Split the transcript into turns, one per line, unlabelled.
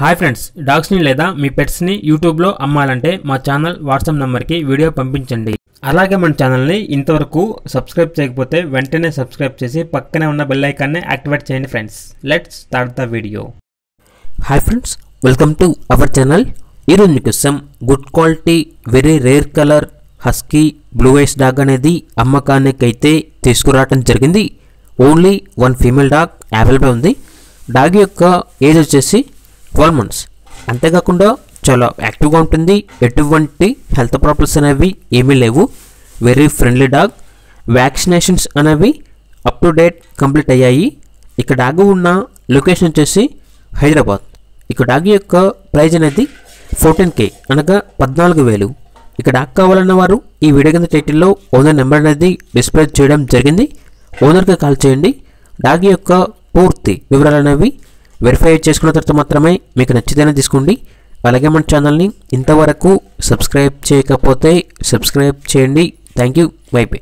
Hi friends, డాగ్స్ని లేదా మీ పెట్స్ని యూట్యూబ్లో అమ్మాలంటే మా ఛానల్ వాట్సాప్ నెంబర్కి వీడియో పంపించండి. అలాగే మన ఛానల్ని ఇంతవరకు సబ్స్క్రైబ్ చేయకపోతే వెంటనే సబ్స్క్రైబ్ చేసి పక్కనే ఉన్న బెల్ ఐకాన్ని యాక్టివేట్ చేయండి friends. Let's start the video.
Hi friends, welcome to our channel. ఈరోజు మీకోసం good quality very rare colour husky blue ice dog అనేది అమ్మకానికి అయితే తీసుకురావడం జరిగింది. Only one female dog available ఉంది. డాగ్ యొక్క ఏజ్ వచ్చేసి 12 months. అంతేకాకుండా చాలా యాక్టివ్గా ఉంటుంది. ఎటువంటి హెల్త్ ప్రాబ్లమ్స్ అనేవి ఏమీ లేవు. Very friendly dog. వ్యాక్సినేషన్స్ అనేవి అప్ టు డేట్ కంప్లీట్ అయ్యాయి. ఇక డాగ్ ఉన్న లొకేషన్ వచ్చేసి హైదరాబాద్. ఇక డాగ్ యొక్క ప్రైజ్ అనేది 14K అనగా 14,000. ఇక డాగ్ కావాలన్న వారు ఈ వీడియో కింద టైటిల్లో ఓనర్ నెంబర్ అనేది డిస్ప్లే చేయడం జరిగింది. ఓనర్కి కాల్ చేయండి. డాగ్ యొక్క పూర్తి వివరాలు అనేవి వెరిఫై చేసుకున్న తర్వాత మాత్రమే మీకు నచ్చితేనే తీసుకోండి. అలాగే మన ఛానల్ని ఇంతవరకు సబ్స్క్రైబ్ చేయకపోతే సబ్స్క్రైబ్ చేయండి. Thank you. By by.